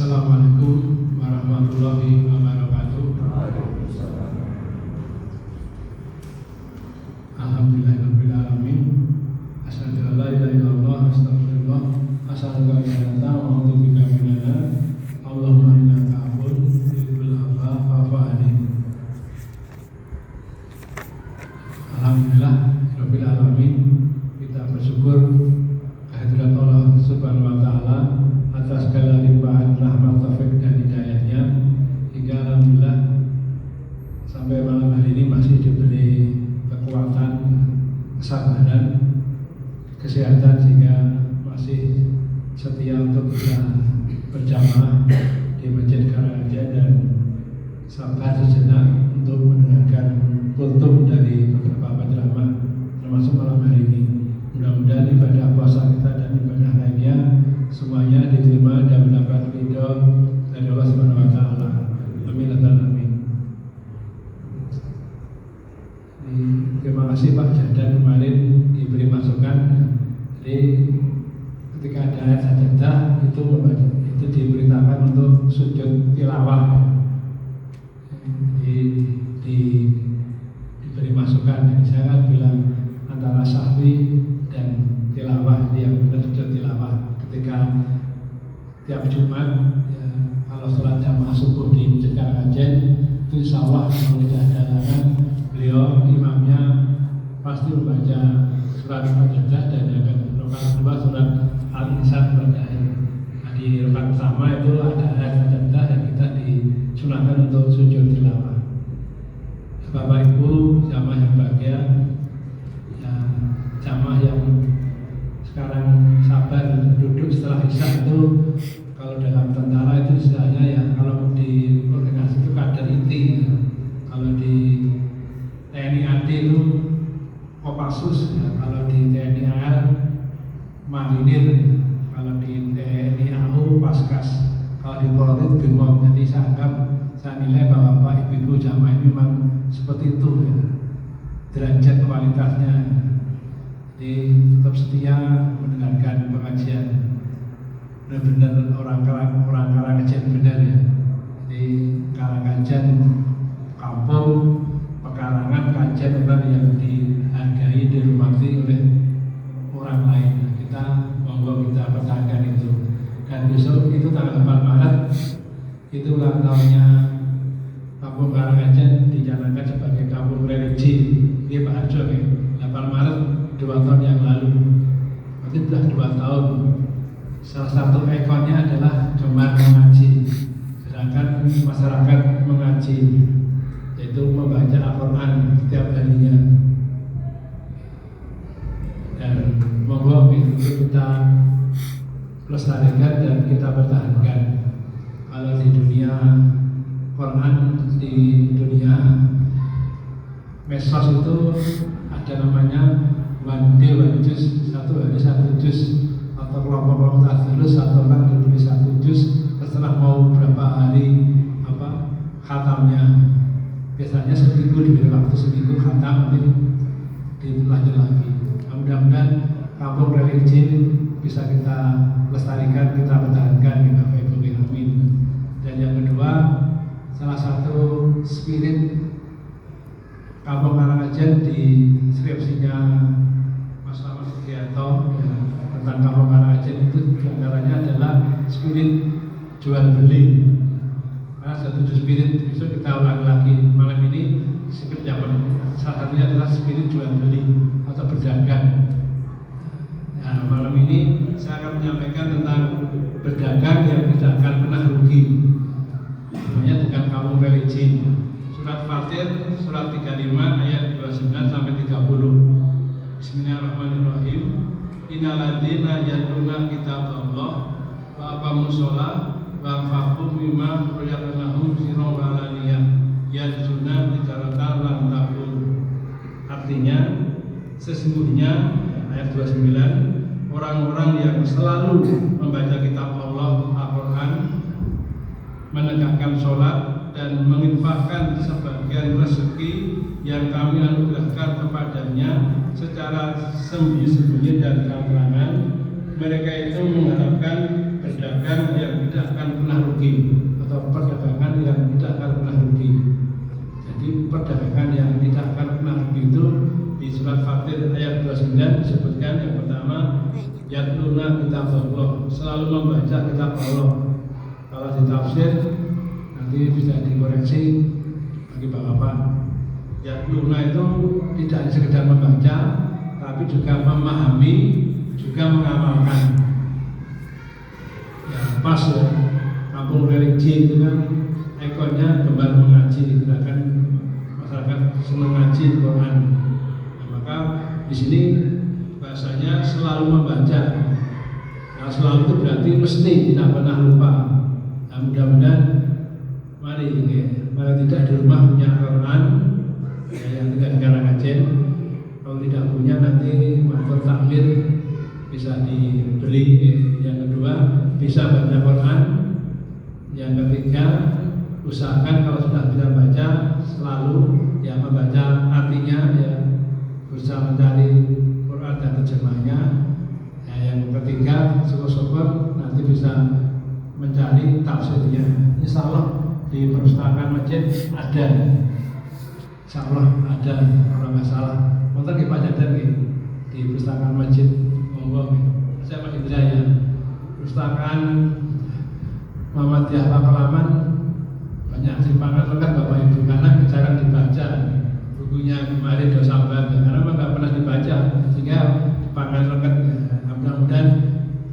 Assalamualaikum warahmatullahi wabarakatuh. Alhamdulillahirabbil alamin. Asyhadu an la ilaha illallah astagfirullah. Asyhadu an la ilaha illallah wa a'udzu bika minadz. Allahumma innaka afuwwun tuhibbul afwa fa'fu anni. Alhamdulillahirabbil alamin. Kita bersyukur kehadirat Allah Subhanahu wa taala atas segala limpahan rahmat, taufik dan hidayahnya, hingga alhamdulillah sampai malam hari ini masih diberi kekuatan, kesabaran, kesehatan, sehingga masih setia untuk bisa berjamaah di Masjid Karanganyar dan sabar sejenak untuk mendengarkan kultum dari beberapa penceramah termasuk malam hari ini. Mudah-mudahan ibadah puasa kita dan ibadah lainnya semuanya diterima dan mendapat ridho dari Allah Subhanahu wa taala. Amin amin. Terima kasih Pak Jadan kemarin diberi masukan. Jadi ketika ada ayat sajadah itu diberitakan untuk sujud tilawah. Diberi masukan. Jadi saya kan bilang antara sahwi dan tilawah, yang benar sujud tilawah. Ketika tiap Jumat ya, kalau sholat jamaah subuh di Masjid Karanganyar itu insya Allah kalau tidak ada halangan, beliau imamnya pasti membaca surat Al-Sajdah dan akan rakaat kedua surat Al-Insan pada akhir. Nah, di rakaat pertama itu ada ayat Sajdah dan kita disunahkan untuk sujud tilawah. Bapak Ibu jamaah yang bahagia, ya, jamaah yang sekarang sabar duduk setelah isya itu, kalau dalam tentara itu istilahnya ya, kalau di organisasi itu kader inti, kalau di TNI AD itu Kopassus, ya, kalau di TNI AL Marinir, kalau di TNI AU Paskas, kalau di Polri Brimob. Jadi saya nilai bahwa Bapak Ibu jamaah ini memang seperti itu ya, derajat kualitasnya. Jadi tetap setia mendengarkan pengajian, benar-benar orang Karanganyar benar ya. Jadi Karanganyar kampung, pekarangan kajian benar yang dihargai, dihormati oleh orang lain. Kita monggo kita pertahankan itu. Dan besok itu tanggal 8 Maret itu ulang tahunnya Kampung Karanganyar, dicanangkan sebagai kampung religi. Ini Pak Harjo ya, 8 Maret 2 tahun yang lalu, berarti sudah 2 tahun. Salah satu ikonnya adalah gemar mengaji, sedangkan masyarakat mengaji, yaitu membaca Al-Quran setiap harinya. Dan monggo itu kita lestarikan dan kita pertahankan. Kalau di dunia Quran, di dunia medsos itu ada namanya one juz, 1 hari 1 juz, atau kelompok-kelompok tadarus, satu orang diberi 1 juz, terserah mau berapa hari khatamnya. Biasanya seminggu, diberi waktu seminggu khatam, nanti dilanjut lagi. Mudah-mudahan kampung religi bisa kita lestarikan, kita pertahankan di Bapak Ibu. Amin. Dan yang kedua, salah satu spirit Kampung Karanganyar di skripsinya Mas Ahmad Sugiarto ya, tentang Kampung Karanganyar itu diantaranya adalah spirit jual beli. Karena satu spirit, besok kita ulangi lagi malam ini, spirit yang salah satunya adalah spirit jual beli atau berdagang. Nah, malam ini saya akan menyampaikan tentang berdagang yang tidak akan pernah rugi, namanya dengan kampung religi. Surat Fatir, surat 35 ayat 29 sampai 30. Bismillahirrahmanirrahim. Innalladzina yad'una kitaballah wa aqamus shalah wa anfaqu mimma razaqnahum sirran wa alaniyah yarjuna tijaratan lan tabur. Artinya, sesungguhnya ayat 29, orang-orang yang selalu membaca kitab Allah Al-Quran, menegakkan sholat dan menginfakkan sebagian rezeki yang kami anugerahkan kepadanya secara sembunyi-sembunyi dan terang-terangan, mereka itu mengharapkan berdagang yang tidak tidak akan pernah rugi, atau perdagangan yang tidak akan pernah rugi. Jadi perdagangan yang tidak akan pernah rugi itu di surat Fatir ayat 29 disebutkan yang pertama, yatluna kitab Allah, selalu membaca kitab Allah. Kalau ditafsir nanti bisa dikoreksi bagi bapak-bapak. Yatluna itu tidak sekedar membaca, tapi juga memahami, juga mengamalkan. Ya pas ya, kampung religi itu kan ikonnya gembar mengaji, gerakan masyarakat senang ngaji Quran. Nah, maka di sini bahasanya selalu membaca. Nah, selalu itu berarti mesti tidak pernah lupa. Nah, mudah-mudahan mari tidak di rumah punya Quran yang tidak di Karangajen. Kalau tidak punya nanti matur takmir bisa dibeli. Yang kedua bisa baca Quran. Yang ketiga usahakan kalau sudah bisa baca selalu ya membaca artinya, ya berusaha mencari Quran dan terjemahnya. Ya, yang ketiga syukur-syukur nanti bisa mencari tafsirnya. Insya Allah di perpustakaan masjid ada, insya Allah ada, kalau nggak salah. Mungkin kita baca di perpustakaan masjid, monggo. Saya Mas Indra ya, perpustakaan Muhammadiyah Paklaman banyak simpangan lengkap Bapak Ibu, karena jarang dibaca bukunya kemarin dosa banget karena memang nggak pernah dibaca, sehingga dipangan lengkap. Mudah-mudahan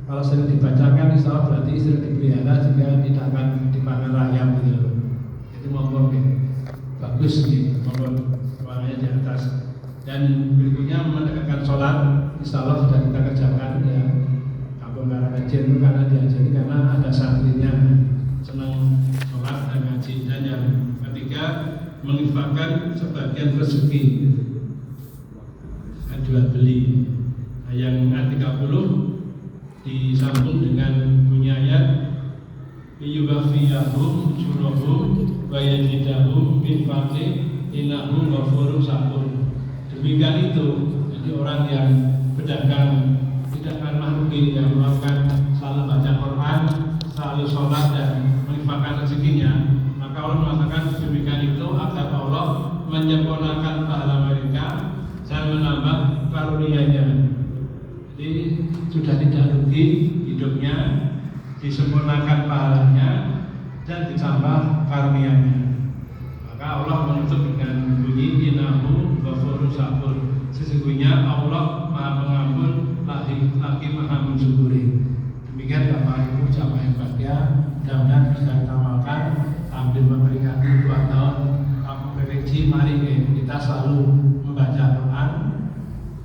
kalau sering dibacakan insya Allah berarti sering dipelihara sehingga tidak akan dipangan rayap gitu. Itu monggo bagus nih, monggo warnanya di atas. Dan berikutnya mendekatkan sholat, insya Allah sudah kita kerjakan ya. Kampung Karangajen itu karena diajari karena ada santrinya senang sholat dan ngaji. Dan yang ketiga menginfakkan sebagian rezeki jual beli. Nah, yang ayat 30 disambung dengan bunyi ayat liyuwafiyahum syurahum wa yazidahum min fadli innahu ghafurun syakur. Demikian itu, jadi orang yang berdagang tidak akan rugi, yang melakukan selalu baca Quran, selalu sholat dan menginfakkan rezekinya, maka Allah mengatakan demikian itu agar Allah menyempurnakan pahala mereka dan menambah karunia-Nya. Jadi sudah tidak rugi hidupnya, disempurnakan pahalanya dan ditambah karunia-Nya. Maka Allah menutup dengan bunyi innahu ghafurun syakur. Sesungguhnya Allah Maha Pengampun lagi Maha mensyukuri. Demikian Bapak Ibu jamaah yang berbahagia, mudah-mudahan bisa kita amalkan sambil memperingati 2 tahun kampung religi. Mari kita selalu membaca Quran,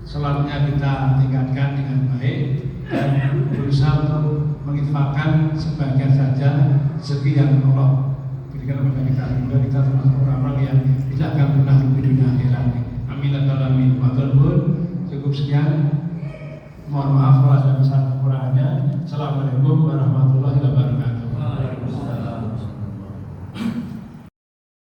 selalunya kita tingkatkan dengan baik dan berusaha untuk menginfakkan sebagian saja rezeki yang Allah berikan kepada kita. Semoga kita termasuk orang-orang yang tidak akan pernah rugi dunia akhirat. Amin. Cukup sekian.